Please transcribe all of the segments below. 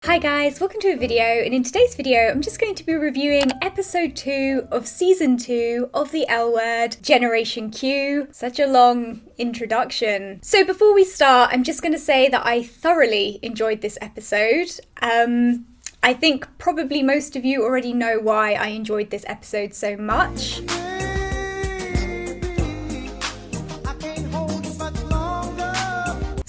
Hi guys, welcome to a video, and in today's video I'm just going to be reviewing episode 2 of season 2 of the L Word, Generation Q. Such a long introduction. So before we start, I'm just going to say that I thoroughly enjoyed this episode. I think probably most of you already know why I enjoyed this episode so much.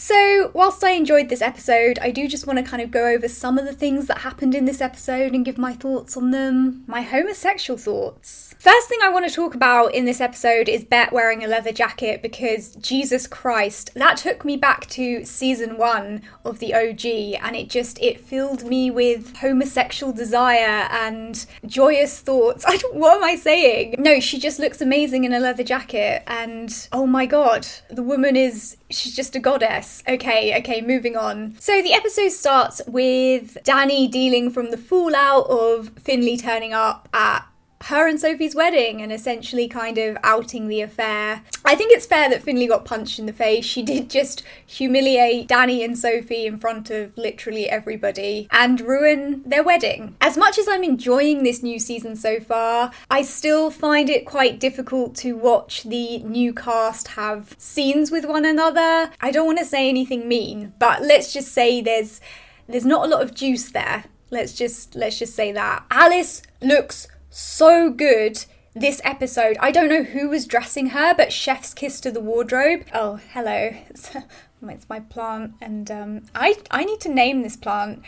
So, whilst I enjoyed this episode, I do just want to kind of go over some of the things that happened in this episode and give my thoughts on them. My homosexual thoughts. First thing I want to talk about in this episode is Bet wearing a leather jacket because, Jesus Christ, that took me back to season 1 of the OG and it filled me with homosexual desire and joyous thoughts. What am I saying? No, she just looks amazing in a leather jacket and, oh my god, the woman she's just a goddess. Okay, moving on. So the episode starts with Dani dealing from the fallout of Finley turning up at her and Sophie's wedding and essentially kind of outing the affair. I think it's fair that Finley got punched in the face. She did just humiliate Dani and Sophie in front of literally everybody and ruin their wedding. As much as I'm enjoying this new season so far, I still find it quite difficult to watch the new cast have scenes with one another. I don't want to say anything mean, but let's just say there's not a lot of juice there. Let's just say that. Alice looks so good this episode. I don't know who was dressing her, but chef's kiss to the wardrobe. Oh, hello. It's my plant, and I need to name this plant.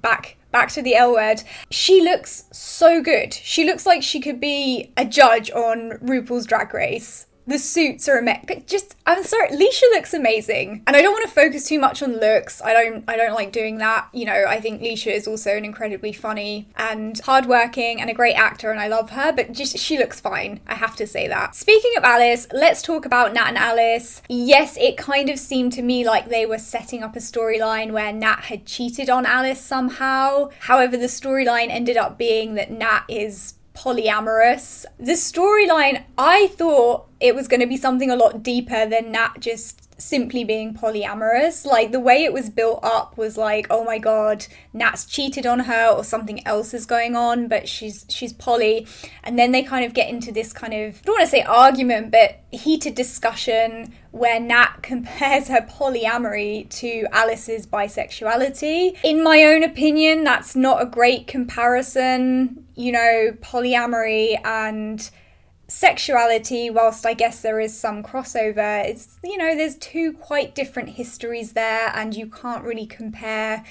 Back to the L Word. She looks so good. She looks like she could be a judge on RuPaul's Drag Race. The suits are I'm sorry, Leisha looks amazing. And I don't want to focus too much on looks. I don't like doing that. You know, I think Leisha is also an incredibly funny and hardworking and a great actor, and I love her, but she looks fine. I have to say that. Speaking of Alice, let's talk about Nat and Alice. Yes, it kind of seemed to me like they were setting up a storyline where Nat had cheated on Alice somehow. However, the storyline ended up being that Nat is polyamorous. The storyline, I thought it was going to be something a lot deeper than Nat just simply being polyamorous. Like, the way it was built up was like, oh my god, Nat's cheated on her or something else is going on, but she's poly. And then they kind of get into this kind of, I don't want to say argument, but heated discussion where Nat compares her polyamory to Alice's bisexuality. In my own opinion, that's not a great comparison. You know, polyamory and sexuality, whilst I guess there is some crossover, it's, you know, there's two quite different histories there, and you can't really compare,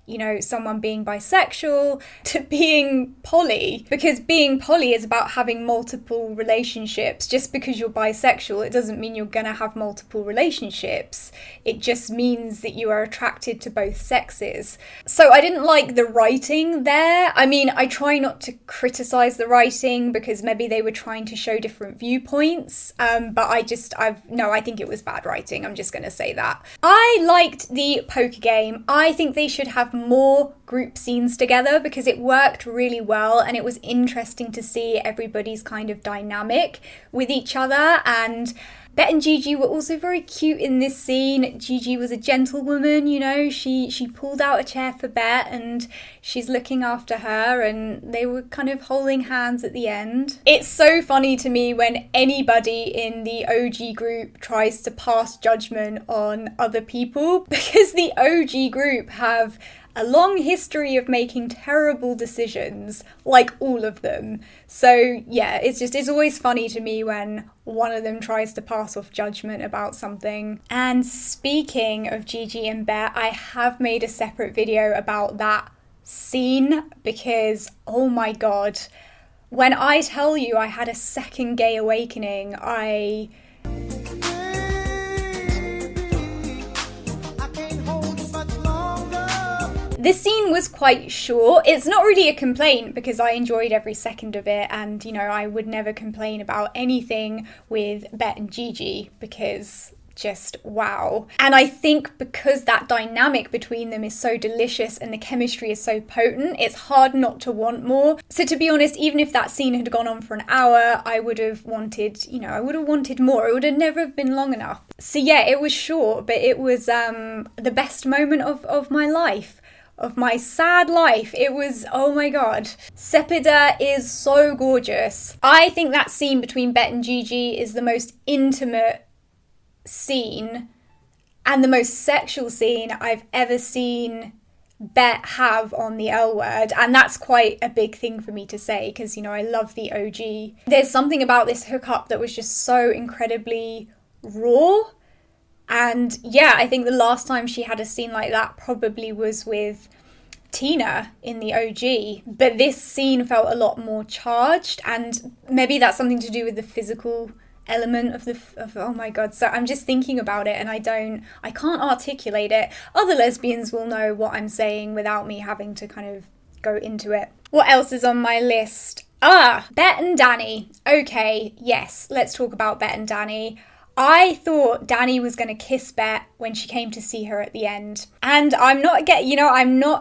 you know, someone being bisexual to being poly, because being poly is about having multiple relationships. Just because you're bisexual, it doesn't mean you're gonna have multiple relationships. It just means that you are attracted to both sexes. So I didn't like the writing there. I mean, I try not to criticize the writing because maybe they were trying to show different viewpoints, but I think it was bad writing. I'm just gonna say that. I liked the poker game. I think they should have more group scenes together because it worked really well and it was interesting to see everybody's kind of dynamic with each other. And Bet and Gigi were also very cute in this scene. Gigi was a gentlewoman, you know, she pulled out a chair for Bet and she's looking after her, and they were kind of holding hands at the end. It's so funny to me when anybody in the OG group tries to pass judgment on other people, because the OG group have a long history of making terrible decisions, like all of them. So yeah, it's always funny to me when one of them tries to pass off judgment about something. And speaking of Gigi and Bet, I have made a separate video about that scene because, oh my god, when I tell you I had a second gay awakening, This scene was quite short. It's not really a complaint because I enjoyed every second of it, and, you know, I would never complain about anything with Bet and Gigi because just wow. And I think because that dynamic between them is so delicious and the chemistry is so potent, it's hard not to want more. So to be honest, even if that scene had gone on for an hour, I would have wanted more. It would have never been long enough. So yeah, it was short, but it was the best moment of my life. of my sad life. It was, oh my god. Sepida is so gorgeous. I think that scene between Bet and Gigi is the most intimate scene and the most sexual scene I've ever seen Bet have on the L Word, and that's quite a big thing for me to say because, you know, I love the OG. There's something about this hookup that was just so incredibly raw, and yeah, I think the last time she had a scene like that probably was with Tina in the OG, but this scene felt a lot more charged, and maybe that's something to do with the physical element of oh my god. So I'm just thinking about it and I can't articulate it. Other lesbians will know what I'm saying without me having to kind of go into it. What else is on my list? Bet and Dani. Okay, yes, let's talk about Bet and Dani. I thought Dani was going to kiss Bet when she came to see her at the end. And I'm not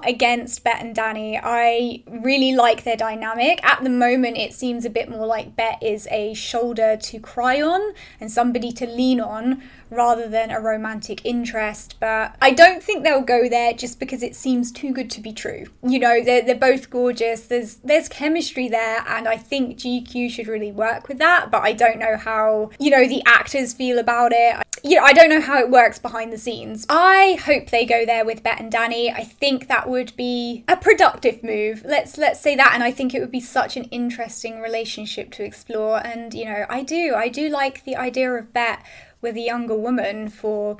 against Bet and Dani. I really like their dynamic. At the moment, it seems a bit more like Bet is a shoulder to cry on and somebody to lean on rather than a romantic interest. But I don't think they'll go there just because it seems too good to be true. You know, they're both gorgeous. There's chemistry there, and I think GQ should really work with that. But I don't know how, you know, the actors feel about it. You know, I don't know how it works behind the scenes. I hope they go there with Bet and Dani. I think that would be a productive move. Let's say that, and I think it would be such an interesting relationship to explore. And, you know, I do like the idea of Bet with a younger woman for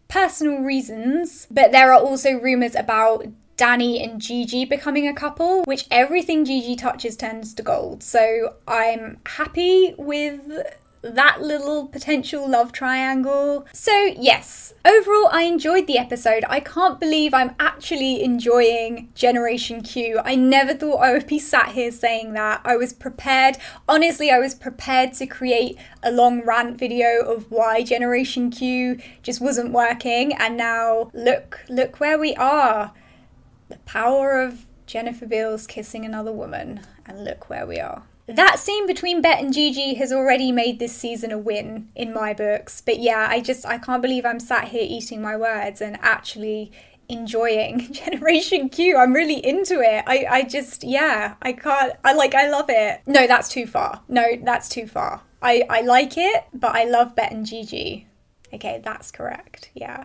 personal reasons. But there are also rumours about Dani and Gigi becoming a couple, which everything Gigi touches turns to gold. So I'm happy with that little potential love triangle. So yes, overall I enjoyed the episode. I can't believe I'm actually enjoying Generation Q. I never thought I would be sat here saying that. I was prepared. Honestly, I was prepared to create a long rant video of why Generation Q just wasn't working, and now look where we are. The power of Jennifer Beals kissing another woman, and look where we are. That scene between Bet and Gigi has already made this season a win in my books. But yeah, I can't believe I'm sat here eating my words and actually enjoying Generation Q. I'm really into it. I love it. No, that's too far. I like it, but I love Bet and Gigi. Okay, that's correct. Yeah.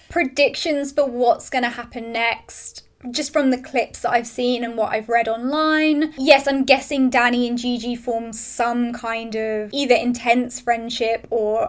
Predictions for what's going to happen next. Just from the clips that I've seen and what I've read online. Yes, I'm guessing Dani and Gigi form some kind of either intense friendship or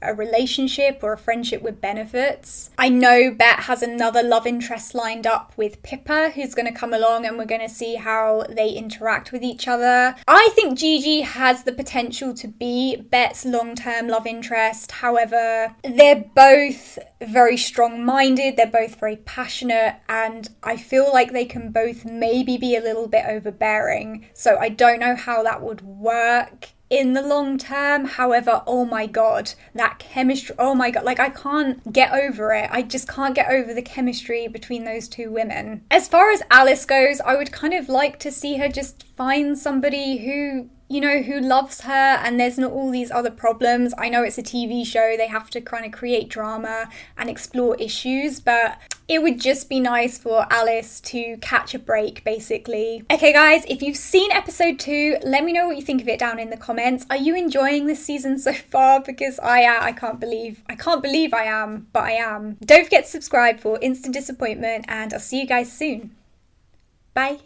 a relationship or a friendship with benefits. I know Bet has another love interest lined up with Pippa who's going to come along, and we're going to see how they interact with each other. I think Gigi has the potential to be Bet's long-term love interest. However, they're both very strong-minded, they're both very passionate, and I feel like they can both maybe be a little bit overbearing. So I don't know how that would work in the long term. However, oh my god, that chemistry, oh my god, like I can't get over it. I just can't get over the chemistry between those two women. As far as Alice goes, I would kind of like to see her just find somebody who, you know, who loves her and there's not all these other problems. I know it's a TV show, they have to kind of create drama and explore issues, but it would just be nice for Alice to catch a break, basically. Okay guys, if you've seen episode 2, let me know what you think of it down in the comments. Are you enjoying this season so far? Because I can't believe I am, but I am. Don't forget to subscribe for instant disappointment, and I'll see you guys soon. Bye.